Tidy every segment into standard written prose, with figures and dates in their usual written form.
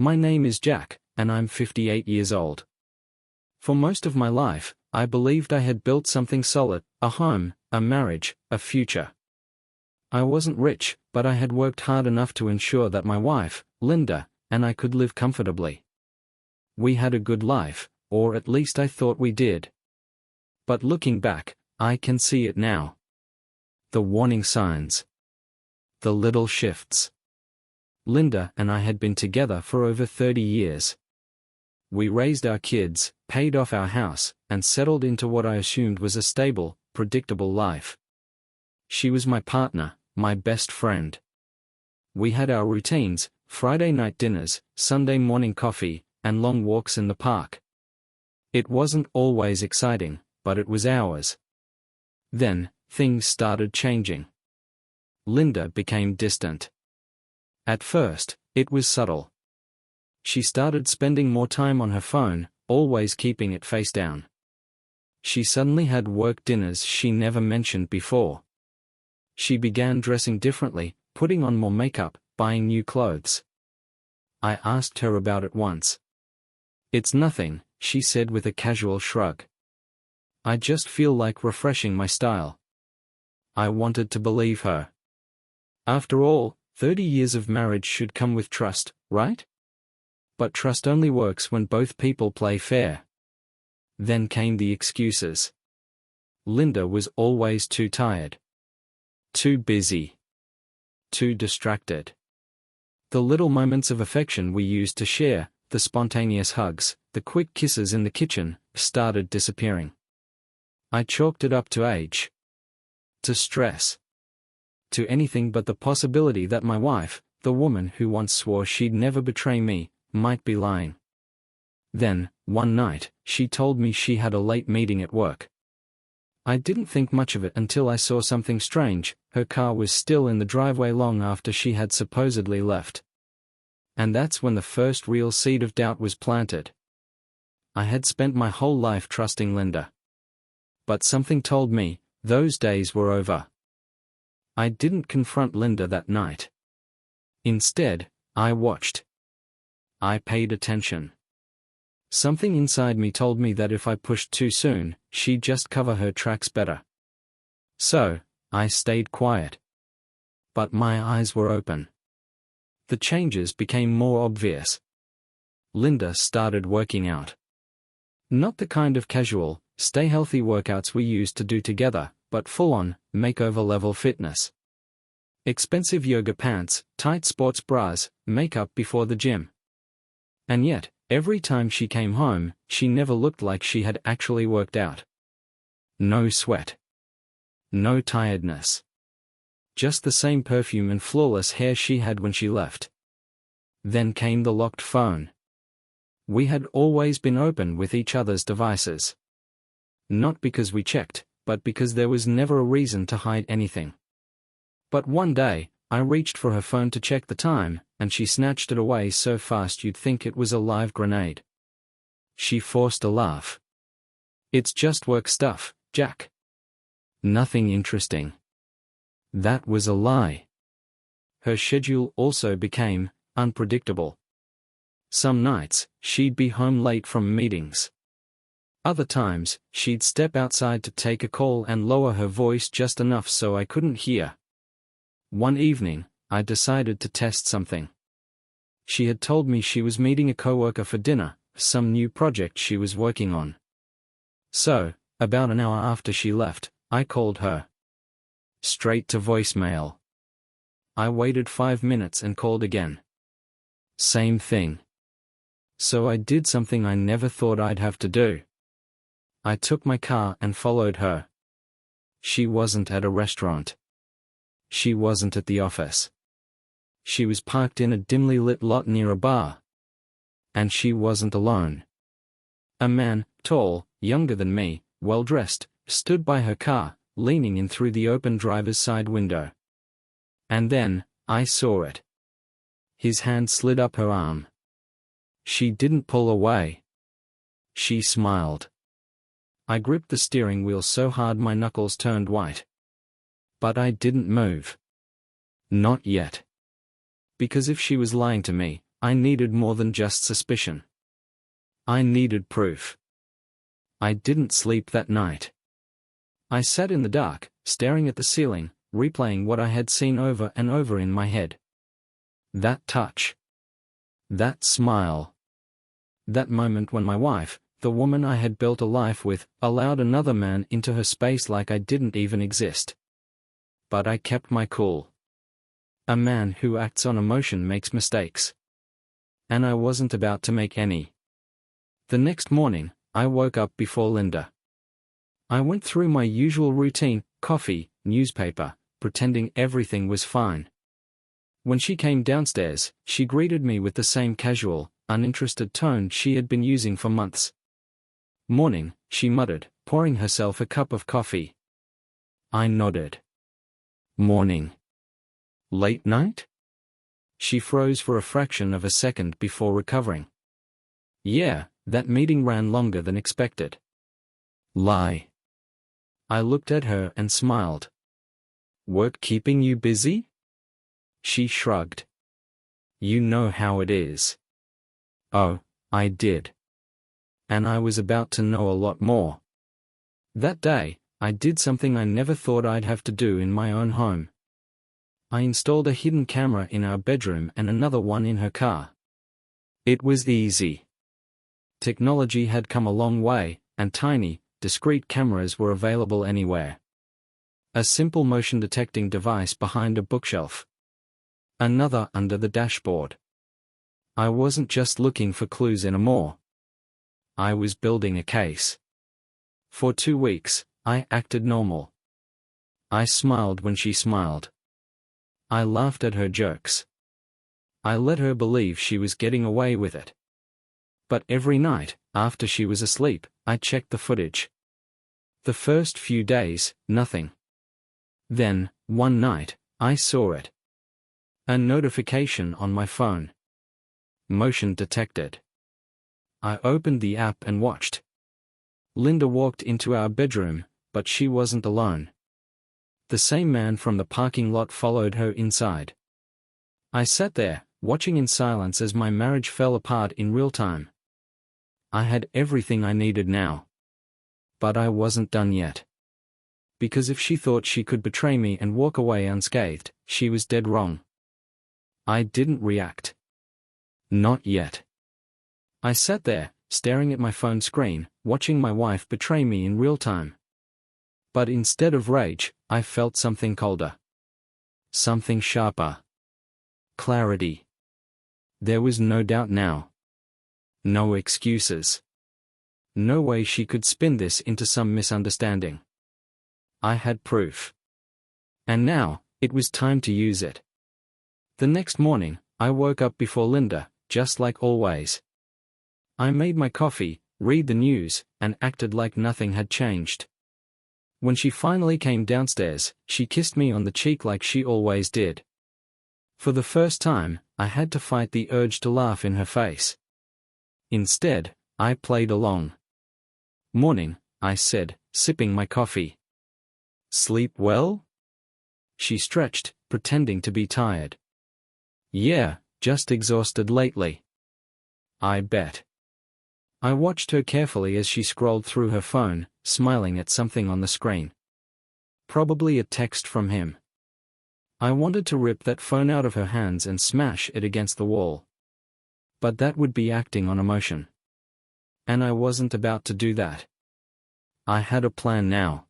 My name is Jack, and I'm 58 years old. For most of my life, I believed I had built something solid, a home, a marriage, a future. I wasn't rich, but I had worked hard enough to ensure that my wife, Linda, and I could live comfortably. We had a good life, or at least I thought we did. But looking back, I can see it now. The warning signs. The little shifts. Linda and I had been together for over 30 years. We raised our kids, paid off our house, and settled into what I assumed was a stable, predictable life. She was my partner, my best friend. We had our routines, Friday night dinners, Sunday morning coffee, and long walks in the park. It wasn't always exciting, but it was ours. Then, things started changing. Linda became distant. At first, it was subtle. She started spending more time on her phone, always keeping it face down. She suddenly had work dinners she never mentioned before. She began dressing differently, putting on more makeup, buying new clothes. I asked her about it once. "It's nothing," she said with a casual shrug. "I just feel like refreshing my style." I wanted to believe her. After all, 30 years of marriage should come with trust, right? But trust only works when both people play fair. Then came the excuses. Linda was always too tired. Too busy. Too distracted. The little moments of affection we used to share, the spontaneous hugs, the quick kisses in the kitchen, started disappearing. I chalked it up to age. To stress. To anything but the possibility that my wife, the woman who once swore she'd never betray me, might be lying. Then, one night, she told me she had a late meeting at work. I didn't think much of it until I saw something strange. Her car was still in the driveway long after she had supposedly left. And that's when the first real seed of doubt was planted. I had spent my whole life trusting Linda. But something told me, those days were over. I didn't confront Linda that night. Instead, I watched. I paid attention. Something inside me told me that if I pushed too soon, she'd just cover her tracks better. So, I stayed quiet. But my eyes were open. The changes became more obvious. Linda started working out. Not the kind of casual, stay-healthy workouts we used to do together, but full-on, makeover-level fitness. Expensive yoga pants, tight sports bras, makeup before the gym. And yet, every time she came home, she never looked like she had actually worked out. No sweat. No tiredness. Just the same perfume and flawless hair she had when she left. Then came the locked phone. We had always been open with each other's devices. Not because we checked, but because there was never a reason to hide anything. But one day, I reached for her phone to check the time, and she snatched it away so fast you'd think it was a live grenade. She forced a laugh. "It's just work stuff, Jack. Nothing interesting." That was a lie. Her schedule also became unpredictable. Some nights, she'd be home late from meetings. Other times, she'd step outside to take a call and lower her voice just enough so I couldn't hear. One evening, I decided to test something. She had told me she was meeting a coworker for dinner, some new project she was working on. So, about an hour after she left, I called her. Straight to voicemail. I waited 5 minutes and called again. Same thing. So I did something I never thought I'd have to do. I took my car and followed her. She wasn't at a restaurant. She wasn't at the office. She was parked in a dimly lit lot near a bar. And she wasn't alone. A man, tall, younger than me, well-dressed, stood by her car, leaning in through the open driver's side window. And then, I saw it. His hand slid up her arm. She didn't pull away. She smiled. I gripped the steering wheel so hard my knuckles turned white. But I didn't move. Not yet. Because if she was lying to me, I needed more than just suspicion. I needed proof. I didn't sleep that night. I sat in the dark, staring at the ceiling, replaying what I had seen over and over in my head. That touch. That smile. That moment when my wife, the woman I had built a life with, allowed another man into her space like I didn't even exist. But I kept my cool. A man who acts on emotion makes mistakes. And I wasn't about to make any. The next morning, I woke up before Linda. I went through my usual routine: coffee, newspaper, pretending everything was fine. When she came downstairs, she greeted me with the same casual, uninterested tone she had been using for months. "Morning," she muttered, pouring herself a cup of coffee. I nodded. "Morning. Late night?" She froze for a fraction of a second before recovering. "Yeah, that meeting ran longer than expected." "Lie." I looked at her and smiled. "Work keeping you busy?" She shrugged. "You know how it is." Oh, I did. And I was about to know a lot more. That day, I did something I never thought I'd have to do in my own home. I installed a hidden camera in our bedroom and another one in her car. It was easy. Technology had come a long way, and tiny, discrete cameras were available anywhere. A simple motion-detecting device behind a bookshelf. Another under the dashboard. I wasn't just looking for clues anymore. I was building a case. For 2 weeks, I acted normal. I smiled when she smiled. I laughed at her jokes. I let her believe she was getting away with it. But every night, after she was asleep, I checked the footage. The first few days, nothing. Then, one night, I saw it. A notification on my phone. Motion detected. I opened the app and watched. Linda walked into our bedroom, but she wasn't alone. The same man from the parking lot followed her inside. I sat there, watching in silence as my marriage fell apart in real time. I had everything I needed now. But I wasn't done yet. Because if she thought she could betray me and walk away unscathed, she was dead wrong. I didn't react. Not yet. I sat there, staring at my phone screen, watching my wife betray me in real time. But instead of rage, I felt something colder. Something sharper. Clarity. There was no doubt now. No excuses. No way she could spin this into some misunderstanding. I had proof. And now, it was time to use it. The next morning, I woke up before Linda, just like always. I made my coffee, read the news, and acted like nothing had changed. When she finally came downstairs, she kissed me on the cheek like she always did. For the first time, I had to fight the urge to laugh in her face. Instead, I played along. "Morning," I said, sipping my coffee. "Sleep well?" She stretched, pretending to be tired. "Yeah, just exhausted lately." "I bet." I watched her carefully as she scrolled through her phone, smiling at something on the screen. Probably a text from him. I wanted to rip that phone out of her hands and smash it against the wall. But that would be acting on emotion. And I wasn't about to do that. I had a plan now.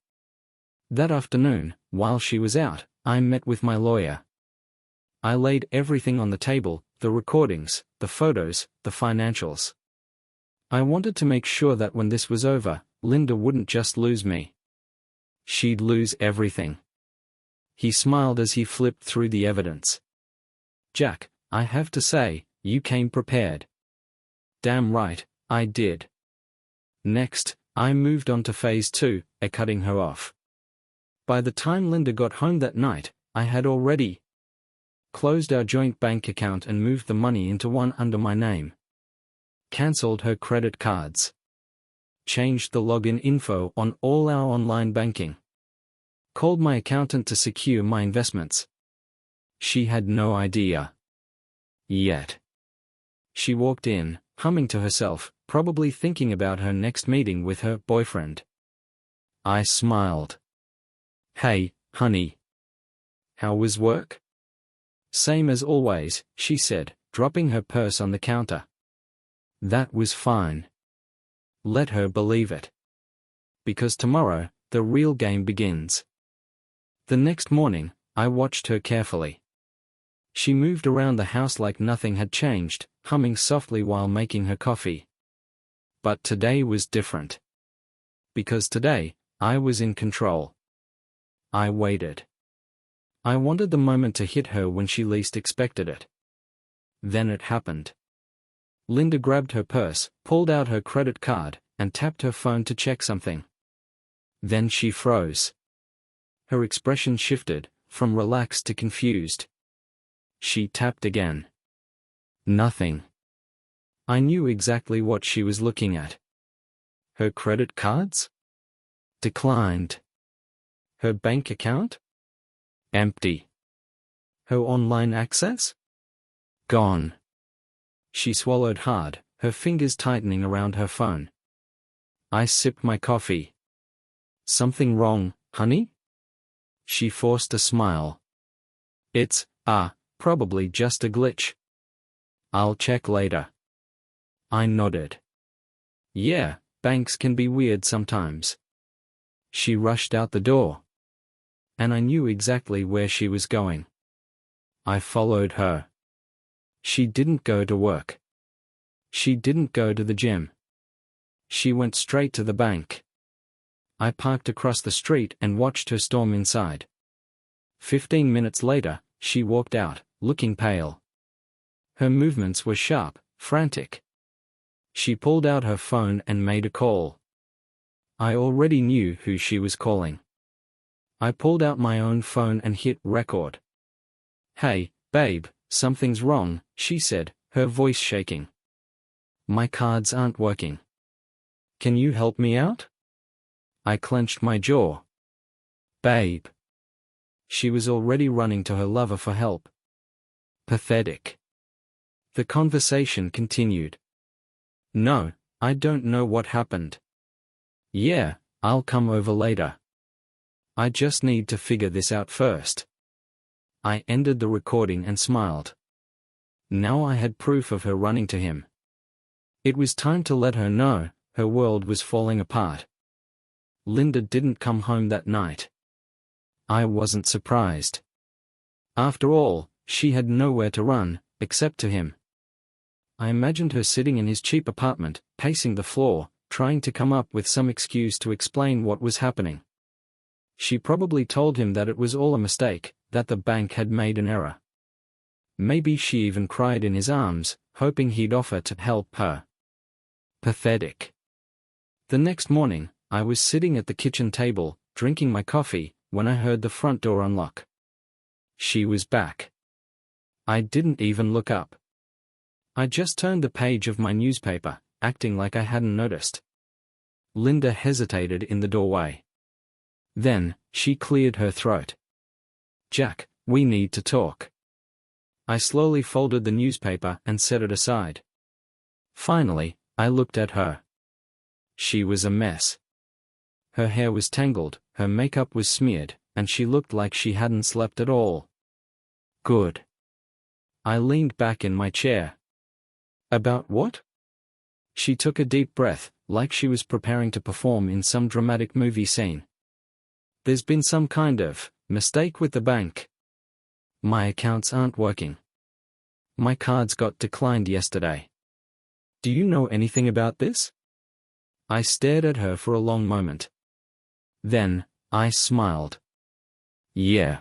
That afternoon, while she was out, I met with my lawyer. I laid everything on the table: the recordings, the photos, the financials. I wanted to make sure that when this was over, Linda wouldn't just lose me. She'd lose everything. He smiled as he flipped through the evidence. "Jack, I have to say, you came prepared." "Damn right, I did." Next, I moved on to phase 2, cutting her off. By the time Linda got home that night, I had already closed our joint bank account and moved the money into one under my name. Cancelled her credit cards. Changed the login info on all our online banking. Called my accountant to secure my investments. She had no idea. Yet. She walked in, humming to herself, probably thinking about her next meeting with her boyfriend. I smiled. "Hey, honey. How was work?" "Same as always," she said, dropping her purse on the counter. That was fine. Let her believe it. Because tomorrow, the real game begins. The next morning, I watched her carefully. She moved around the house like nothing had changed, humming softly while making her coffee. But today was different. Because today, I was in control. I waited. I wanted the moment to hit her when she least expected it. Then it happened. Linda grabbed her purse, pulled out her credit card, and tapped her phone to check something. Then she froze. Her expression shifted, from relaxed to confused. She tapped again. Nothing. I knew exactly what she was looking at. Her credit cards? Declined. Her bank account? Empty. Her online access? Gone. She swallowed hard, her fingers tightening around her phone. I sipped my coffee. Something wrong, honey? She forced a smile. It's, probably just a glitch. I'll check later. I nodded. Yeah, banks can be weird sometimes. She rushed out the door. And I knew exactly where she was going. I followed her. She didn't go to work. She didn't go to the gym. She went straight to the bank. I parked across the street and watched her storm inside. 15 minutes later, she walked out, looking pale. Her movements were sharp, frantic. She pulled out her phone and made a call. I already knew who she was calling. I pulled out my own phone and hit record. Hey, babe, something's wrong, she said, her voice shaking. My cards aren't working. Can you help me out? I clenched my jaw. Babe. She was already running to her lover for help. Pathetic. The conversation continued. No, I don't know what happened. Yeah, I'll come over later. I just need to figure this out first. I ended the recording and smiled. Now I had proof of her running to him. It was time to let her know, her world was falling apart. Linda didn't come home that night. I wasn't surprised. After all, she had nowhere to run, except to him. I imagined her sitting in his cheap apartment, pacing the floor, trying to come up with some excuse to explain what was happening. She probably told him that it was all a mistake, that the bank had made an error. Maybe she even cried in his arms, hoping he'd offer to help her. Pathetic. The next morning, I was sitting at the kitchen table, drinking my coffee, when I heard the front door unlock. She was back. I didn't even look up. I just turned the page of my newspaper, acting like I hadn't noticed. Linda hesitated in the doorway. Then, she cleared her throat. Jack, we need to talk. I slowly folded the newspaper and set it aside. Finally, I looked at her. She was a mess. Her hair was tangled, her makeup was smeared, and she looked like she hadn't slept at all. Good. I leaned back in my chair. About what? She took a deep breath, like she was preparing to perform in some dramatic movie scene. There's been some kind of mistake with the bank. My accounts aren't working. My cards got declined yesterday. Do you know anything about this? I stared at her for a long moment. Then, I smiled. Yeah.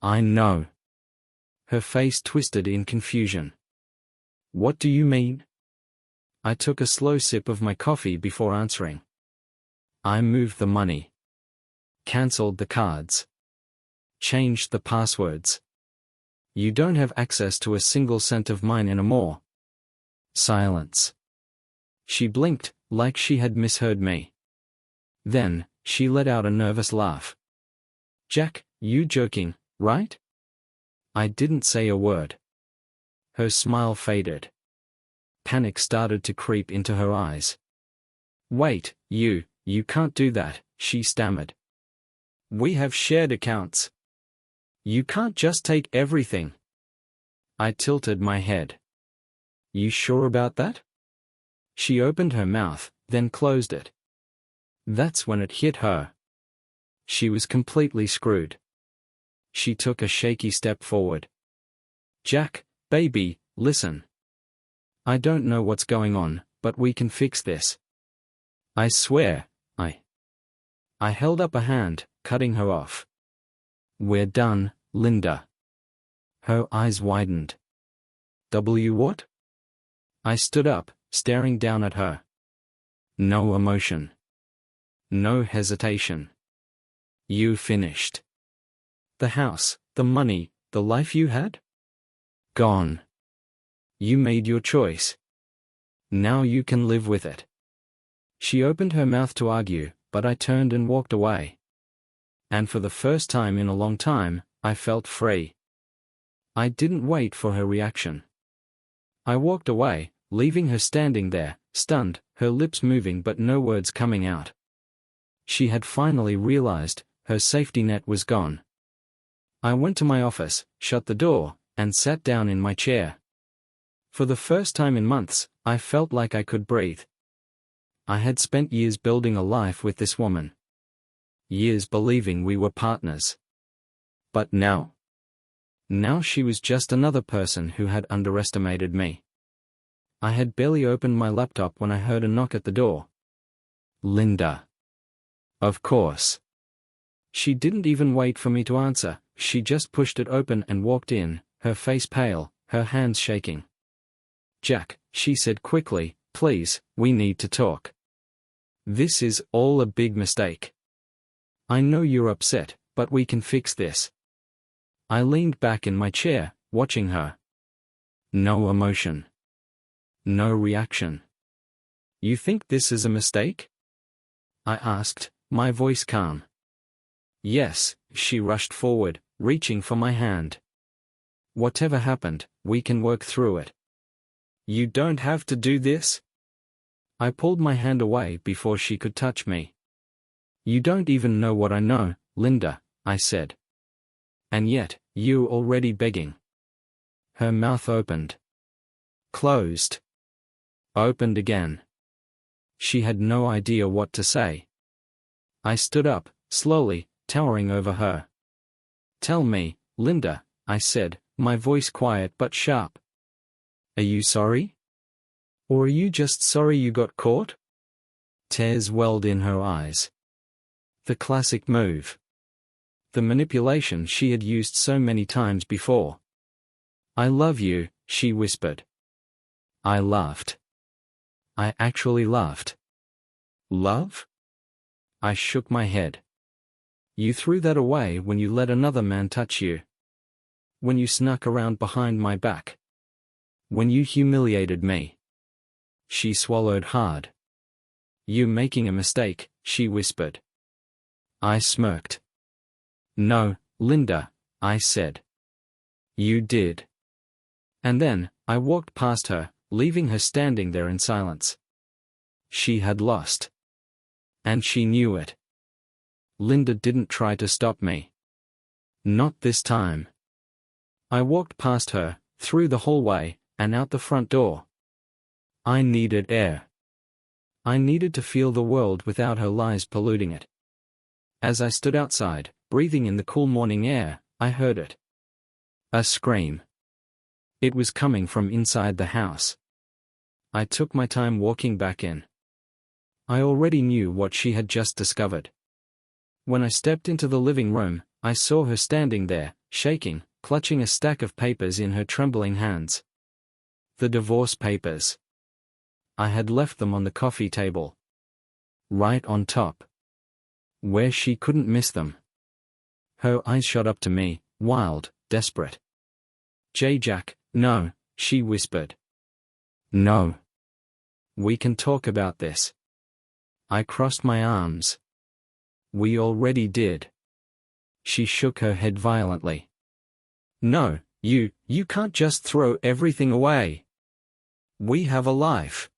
I know. Her face twisted in confusion. What do you mean? I took a slow sip of my coffee before answering. I moved the money. Cancelled the cards. Changed the passwords. You don't have access to a single cent of mine anymore. Silence. She blinked, like she had misheard me. Then, she let out a nervous laugh. Jack, you joking, right? I didn't say a word. Her smile faded. Panic started to creep into her eyes. "Wait, you can't do that," she stammered. "We have shared accounts. You can't just take everything." I tilted my head. "You sure about that?" She opened her mouth, then closed it. That's when it hit her. She was completely screwed. She took a shaky step forward. "Jack, baby, listen. I don't know what's going on, but we can fix this. I swear." I held up a hand, cutting her off. "We're done, Linda." Her eyes widened. What?" I stood up, staring down at her. No emotion. No hesitation. "You finished. The house, the money, the life you had? Gone. You made your choice. Now you can live with it." She opened her mouth to argue, but I turned and walked away. And for the first time in a long time, I felt free. I didn't wait for her reaction. I walked away, leaving her standing there, stunned, her lips moving but no words coming out. She had finally realized her safety net was gone. I went to my office, shut the door, and sat down in my chair. For the first time in months, I felt like I could breathe. I had spent years building a life with this woman. Years believing we were partners. But now she was just another person who had underestimated me. I had barely opened my laptop when I heard a knock at the door. Linda. Of course. She didn't even wait for me to answer, she just pushed it open and walked in, her face pale, her hands shaking. "Jack," she said quickly, "please, we need to talk. This is all a big mistake. I know you're upset, but we can fix this." I leaned back in my chair, watching her. No emotion. No reaction. "You think this is a mistake?" I asked, my voice calm. "Yes," she rushed forward, reaching for my hand. "Whatever happened, we can work through it. You don't have to do this." I pulled my hand away before she could touch me. "You don't even know what I know, Linda," I said. "And yet, you're already begging." Her mouth opened. Closed. Opened again. She had no idea what to say. I stood up, slowly, towering over her. "Tell me, Linda," I said, my voice quiet but sharp. "Are you sorry? Or are you just sorry you got caught?" Tears welled in her eyes. The classic move. The manipulation she had used so many times before. "I love you," she whispered. I laughed. I actually laughed. "Love?" I shook my head. "You threw that away when you let another man touch you. When you snuck around behind my back. When you humiliated me." She swallowed hard. "You're making a mistake," she whispered. I smirked. "No, Linda," I said. "You did." And then, I walked past her, leaving her standing there in silence. She had lost. And she knew it. Linda didn't try to stop me. Not this time. I walked past her, through the hallway, and out the front door. I needed air. I needed to feel the world without her lies polluting it. As I stood outside, breathing in the cool morning air, I heard it. A scream. It was coming from inside the house. I took my time walking back in. I already knew what she had just discovered. When I stepped into the living room, I saw her standing there, shaking, clutching a stack of papers in her trembling hands. The divorce papers. I had left them on the coffee table. Right on top. Where she couldn't miss them. Her eyes shot up to me, wild, desperate. Jack, no," she whispered. "No. We can talk about this." I crossed my arms. "We already did." She shook her head violently. "No, you can't just throw everything away. We have a life.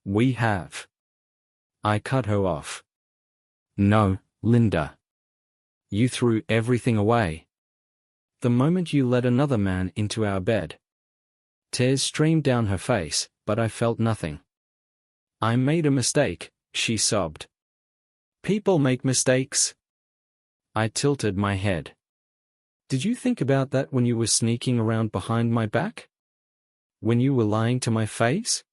We have. I cut her off. No, Linda. You threw everything away. The moment you let another man into our bed. Tears streamed down her face, but I felt nothing. I made a mistake, she sobbed. People make mistakes. I tilted my head. Did you think about that when you were sneaking around behind my back? When you were lying to my face?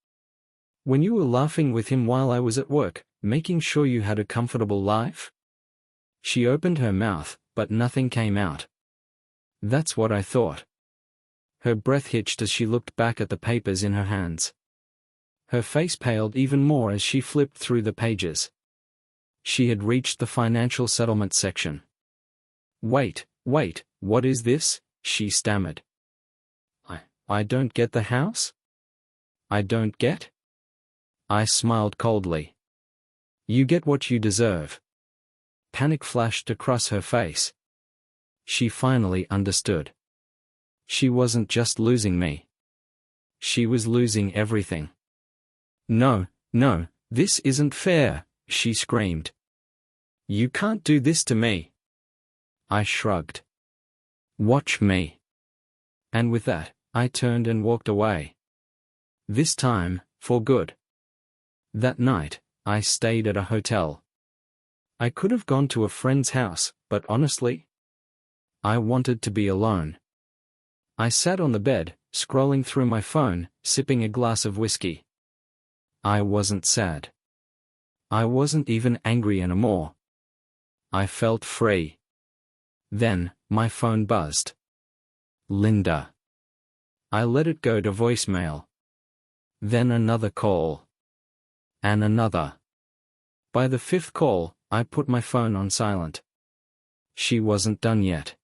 When you were laughing with him while I was at work, making sure you had a comfortable life? She opened her mouth, but nothing came out. That's what I thought. Her breath hitched as she looked back at the papers in her hands. Her face paled even more as she flipped through the pages. She had reached the financial settlement section. Wait, what is this? She stammered. I don't get the house? I don't get? I smiled coldly. You get what you deserve. Panic flashed across her face. She finally understood. She wasn't just losing me. She was losing everything. No, this isn't fair, she screamed. You can't do this to me. I shrugged. Watch me. And with that, I turned and walked away. This time, for good. That night, I stayed at a hotel. I could have gone to a friend's house, but honestly, I wanted to be alone. I sat on the bed, scrolling through my phone, sipping a glass of whiskey. I wasn't sad. I wasn't even angry anymore. I felt free. Then, my phone buzzed. Linda. I let it go to voicemail. Then another call. And another. By the fifth call, I put my phone on silent. She wasn't done yet.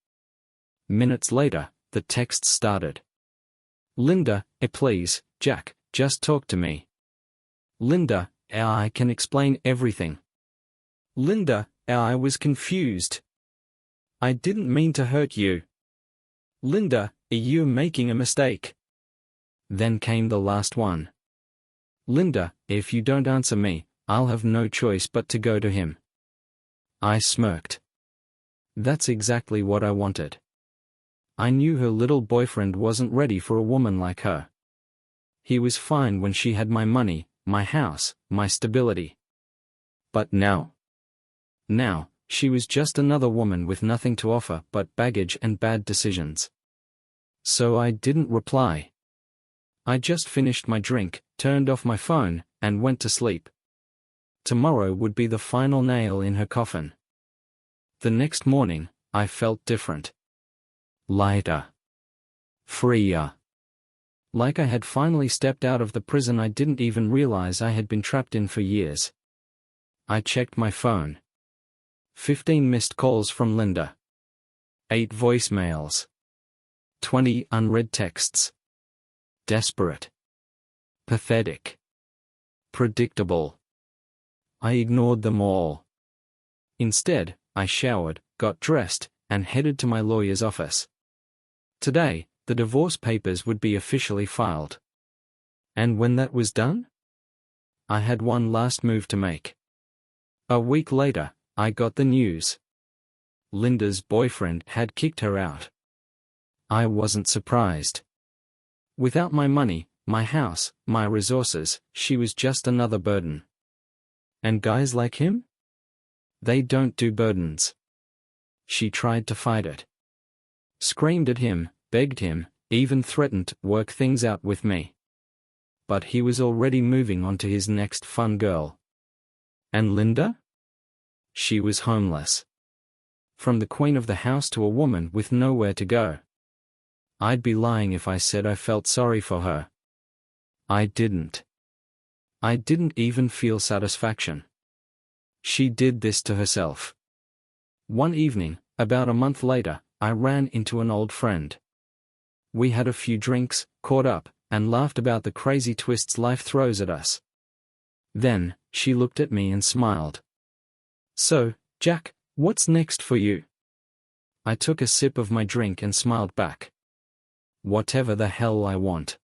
Minutes later, the text started. Linda, please, Jack, just talk to me. Linda, I can explain everything. Linda, I was confused. I didn't mean to hurt you. Linda, you're making a mistake. Then came the last one. Linda, if you don't answer me, I'll have no choice but to go to him. I smirked. That's exactly what I wanted. I knew her little boyfriend wasn't ready for a woman like her. He was fine when she had my money, my house, my stability. But now? Now, she was just another woman with nothing to offer but baggage and bad decisions. So I didn't reply. I just finished my drink, turned off my phone, and went to sleep. Tomorrow would be the final nail in her coffin. The next morning, I felt different. Lighter. Freer. Like I had finally stepped out of the prison I didn't even realize I had been trapped in for years. I checked my phone. 15 missed calls from Linda. 8 voicemails. 20 unread texts. Desperate. Pathetic. Predictable. I ignored them all. Instead, I showered, got dressed, and headed to my lawyer's office. Today, the divorce papers would be officially filed. And when that was done? I had one last move to make. A week later, I got the news. Linda's boyfriend had kicked her out. I wasn't surprised. Without my money, my house, my resources, she was just another burden. And guys like him? They don't do burdens. She tried to fight it. Screamed at him, begged him, even threatened to work things out with me. But he was already moving on to his next fun girl. And Linda? She was homeless. From the queen of the house to a woman with nowhere to go. I'd be lying if I said I felt sorry for her. I didn't. I didn't even feel satisfaction. She did this to herself. One evening, about a month later, I ran into an old friend. We had a few drinks, caught up, and laughed about the crazy twists life throws at us. Then, she looked at me and smiled. So, Jack, what's next for you? I took a sip of my drink and smiled back. Whatever the hell I want.